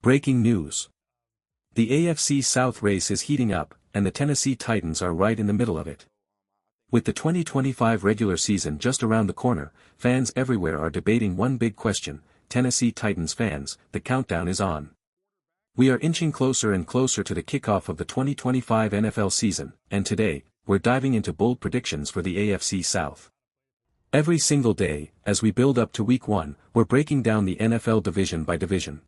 Breaking news. The AFC South race is heating up, and the Tennessee Titans are right in the middle of it. With the 2025 regular season just around the corner, fans everywhere are debating one big question: Tennessee Titans fans, the countdown is on. We are inching closer and closer to the kickoff of the 2025 NFL season, and today, we're diving into bold predictions for the AFC South. Every single day, as we build up to Week 1, we're breaking down the NFL division by division.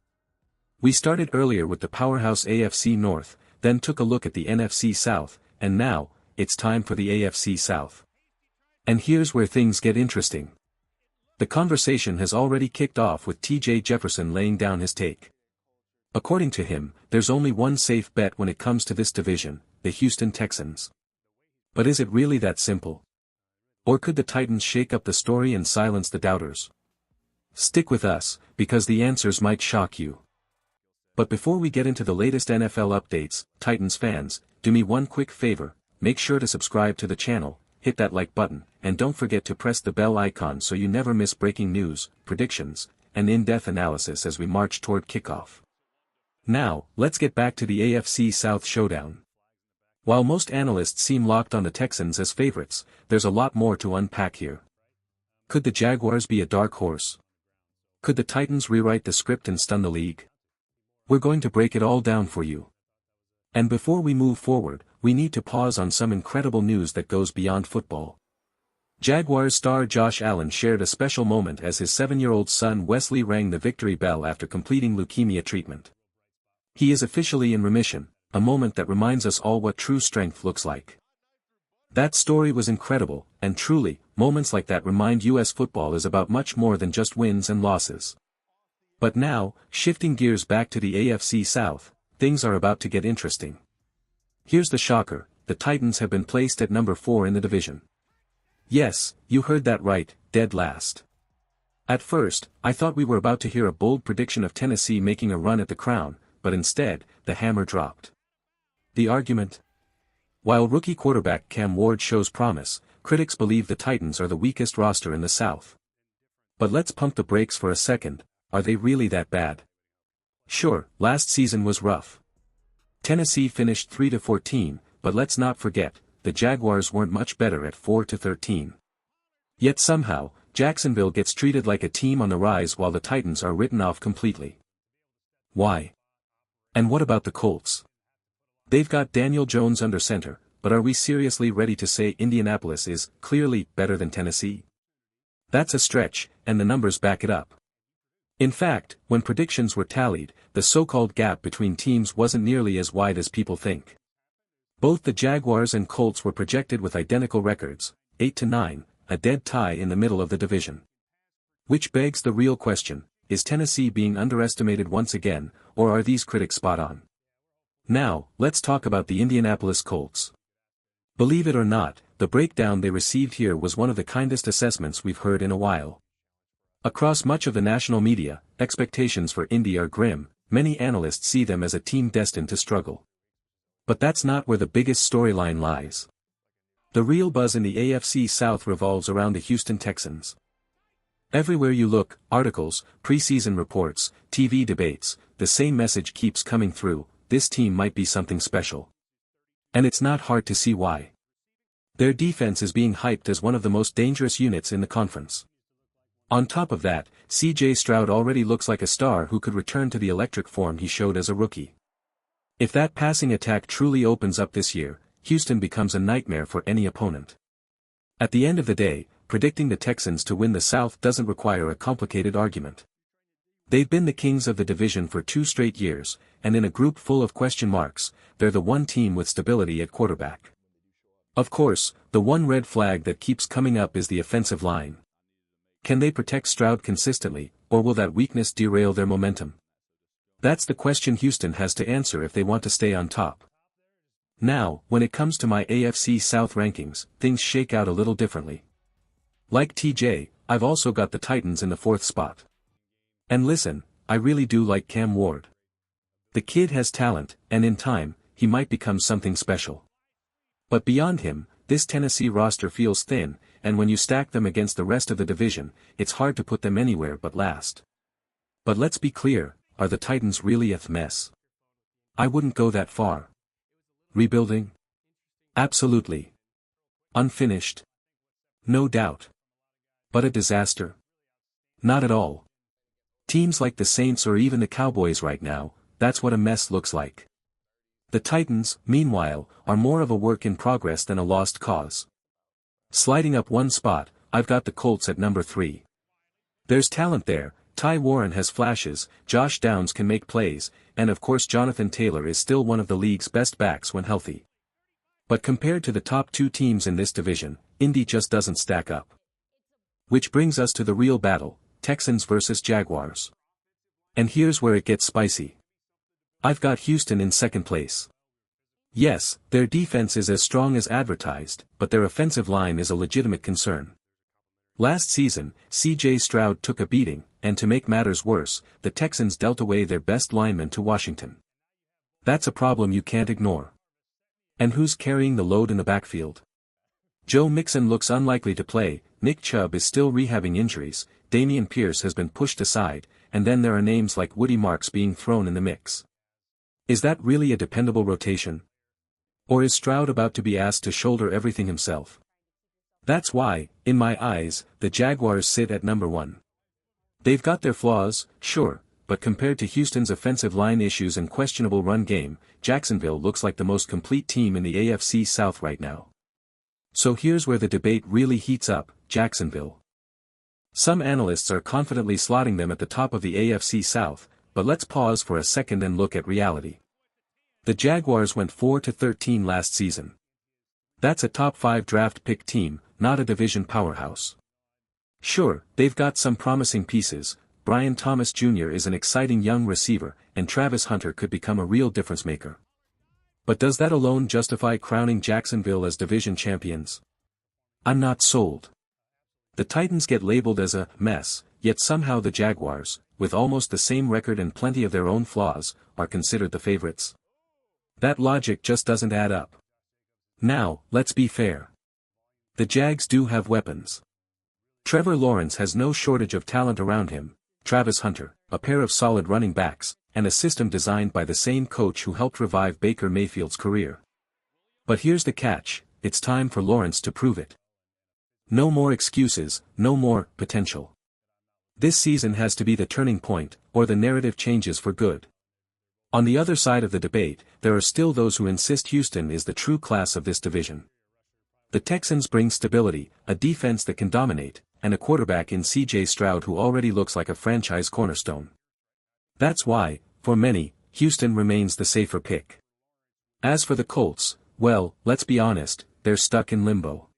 We started earlier with the powerhouse AFC North, then took a look at the NFC South, and now, it's time for the AFC South. And here's where things get interesting. The conversation has already kicked off with T.J. Jefferson laying down his take. According to him, there's only one safe bet when it comes to this division: the Houston Texans. But is it really that simple? Or could the Titans shake up the story and silence the doubters? Stick with us, because the answers might shock you. But before we get into the latest NFL updates, Titans fans, do me one quick favor: make sure to subscribe to the channel, hit that like button, and don't forget to press the bell icon so you never miss breaking news, predictions, and in-depth analysis as we march toward kickoff. Now, let's get back to the AFC South showdown. While most analysts seem locked on the Texans as favorites, there's a lot more to unpack here. Could the Jaguars be a dark horse? Could the Titans rewrite the script and stun the league? We're going to break it all down for you. And before we move forward, we need to pause on some incredible news that goes beyond football. Jaguars star Josh Allen shared a special moment as his 7-year-old son Wesley rang the victory bell after completing leukemia treatment. He is officially in remission, a moment that reminds us all what true strength looks like. That story was incredible, and truly, moments like that remind US football is about much more than just wins and losses. But now, shifting gears back to the AFC South, things are about to get interesting. Here's the shocker: the Titans have been placed at number 4 in the division. Yes, you heard that right, dead last. At first, I thought we were about to hear a bold prediction of Tennessee making a run at the crown, but instead, the hammer dropped. The argument? While rookie quarterback Cam Ward shows promise, critics believe the Titans are the weakest roster in the South. But let's pump the brakes for a second: are they really that bad? Sure, last season was rough. Tennessee finished 3-14, but let's not forget, the Jaguars weren't much better at 4-13. Yet somehow, Jacksonville gets treated like a team on the rise while the Titans are written off completely. Why? And what about the Colts? They've got Daniel Jones under center, but are we seriously ready to say Indianapolis is clearly better than Tennessee? That's a stretch, and the numbers back it up. In fact, when predictions were tallied, the so-called gap between teams wasn't nearly as wide as people think. Both the Jaguars and Colts were projected with identical records, 8-9, a dead tie in the middle of the division. Which begs the real question: is Tennessee being underestimated once again, or are these critics spot on? Now, let's talk about the Indianapolis Colts. Believe it or not, the breakdown they received here was one of the kindest assessments we've heard in a while. Across much of the national media, expectations for Indy are grim. Many analysts see them as a team destined to struggle. But that's not where the biggest storyline lies. The real buzz in the AFC South revolves around the Houston Texans. Everywhere you look, articles, preseason reports, TV debates, the same message keeps coming through: this team might be something special. And it's not hard to see why. Their defense is being hyped as one of the most dangerous units in the conference. On top of that, C.J. Stroud already looks like a star who could return to the electric form he showed as a rookie. If that passing attack truly opens up this year, Houston becomes a nightmare for any opponent. At the end of the day, predicting the Texans to win the South doesn't require a complicated argument. They've been the kings of the division for 2 straight years, and in a group full of question marks, they're the one team with stability at quarterback. Of course, the one red flag that keeps coming up is the offensive line. Can they protect Stroud consistently, or will that weakness derail their momentum? That's the question Houston has to answer if they want to stay on top. Now, when it comes to my AFC South rankings, things shake out a little differently. Like TJ, I've also got the Titans in the 4th spot. And listen, I really do like Cam Ward. The kid has talent, and in time, he might become something special. But beyond him, this Tennessee roster feels thin, and when you stack them against the rest of the division, it's hard to put them anywhere but last. But let's be clear, are the Titans really a mess? I wouldn't go that far. Rebuilding? Absolutely. Unfinished? No doubt. But a disaster? Not at all. Teams like the Saints or even the Cowboys right now, that's what a mess looks like. The Titans, meanwhile, are more of a work in progress than a lost cause. Sliding up one spot, I've got the Colts at number 3. There's talent there, Ty Warren has flashes, Josh Downs can make plays, and of course Jonathan Taylor is still one of the league's best backs when healthy. But compared to the top 2 teams in this division, Indy just doesn't stack up. Which brings us to the real battle, Texans versus Jaguars. And here's where it gets spicy. I've got Houston in second place. Yes, their defense is as strong as advertised, but their offensive line is a legitimate concern. Last season, C.J. Stroud took a beating, and to make matters worse, the Texans dealt away their best lineman to Washington. That's a problem you can't ignore. And who's carrying the load in the backfield? Joe Mixon looks unlikely to play, Nick Chubb is still rehabbing injuries, Dameon Pierce has been pushed aside, and then there are names like Woody Marks being thrown in the mix. Is that really a dependable rotation? Or is Stroud about to be asked to shoulder everything himself? That's why, in my eyes, the Jaguars sit at number 1. They've got their flaws, sure, but compared to Houston's offensive line issues and questionable run game, Jacksonville looks like the most complete team in the AFC South right now. So here's where the debate really heats up, Jacksonville. Some analysts are confidently slotting them at the top of the AFC South, but let's pause for a second and look at reality. The Jaguars went 4-13 last season. That's a top 5 draft pick team, not a division powerhouse. Sure, they've got some promising pieces, Brian Thomas Jr. is an exciting young receiver, and Travis Hunter could become a real difference maker. But does that alone justify crowning Jacksonville as division champions? I'm not sold. The Titans get labeled as a mess, yet somehow the Jaguars, with almost the same record and plenty of their own flaws, are considered the favorites. That logic just doesn't add up. Now, let's be fair. The Jags do have weapons. Trevor Lawrence has no shortage of talent around him, Travis Hunter, a pair of solid running backs, and a system designed by the same coach who helped revive Baker Mayfield's career. But here's the catch, it's time for Lawrence to prove it. No more excuses, no more potential. This season has to be the turning point, or the narrative changes for good. On the other side of the debate, there are still those who insist Houston is the true class of this division. The Texans bring stability, a defense that can dominate, and a quarterback in C.J. Stroud who already looks like a franchise cornerstone. That's why, for many, Houston remains the safer pick. As for the Colts, well, let's be honest, they're stuck in limbo.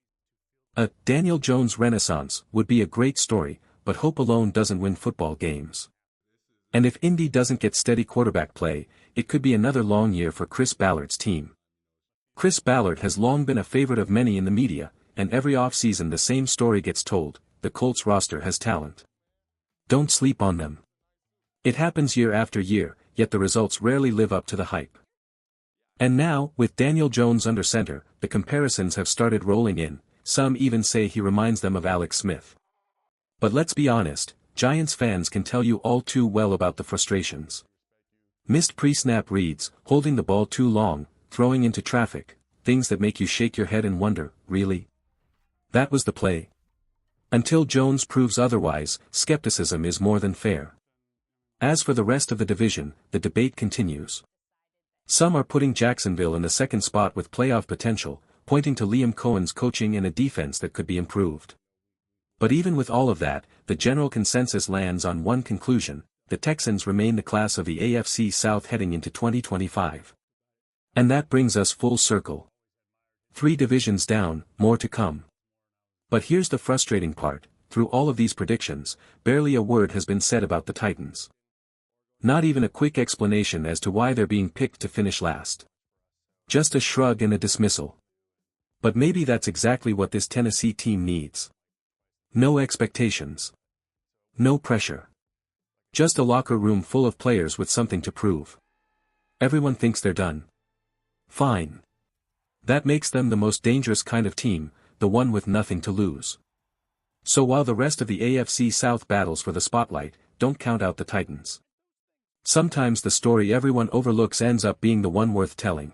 A Daniel Jones renaissance would be a great story, but hope alone doesn't win football games. And if Indy doesn't get steady quarterback play, it could be another long year for Chris Ballard's team. Chris Ballard has long been a favorite of many in the media, and every offseason the same story gets told, the Colts roster has talent. Don't sleep on them. It happens year after year, yet the results rarely live up to the hype. And now, with Daniel Jones under center, the comparisons have started rolling in, some even say he reminds them of Alex Smith. But let's be honest, Giants fans can tell you all too well about the frustrations. Missed pre-snap reads, holding the ball too long, throwing into traffic, things that make you shake your head and wonder, really? That was the play? Until Jones proves otherwise, skepticism is more than fair. As for the rest of the division, the debate continues. Some are putting Jacksonville in the second spot with playoff potential, pointing to Liam Cohen's coaching and a defense that could be improved. But even with all of that, the general consensus lands on one conclusion, the Texans remain the class of the AFC South heading into 2025. And that brings us full circle. 3 divisions down, more to come. But here's the frustrating part, through all of these predictions, barely a word has been said about the Titans. Not even a quick explanation as to why they're being picked to finish last. Just a shrug and a dismissal. But maybe that's exactly what this Tennessee team needs. No expectations. No pressure. Just a locker room full of players with something to prove. Everyone thinks they're done. Fine. That makes them the most dangerous kind of team, the one with nothing to lose. So while the rest of the AFC South battles for the spotlight, don't count out the Titans. Sometimes the story everyone overlooks ends up being the one worth telling.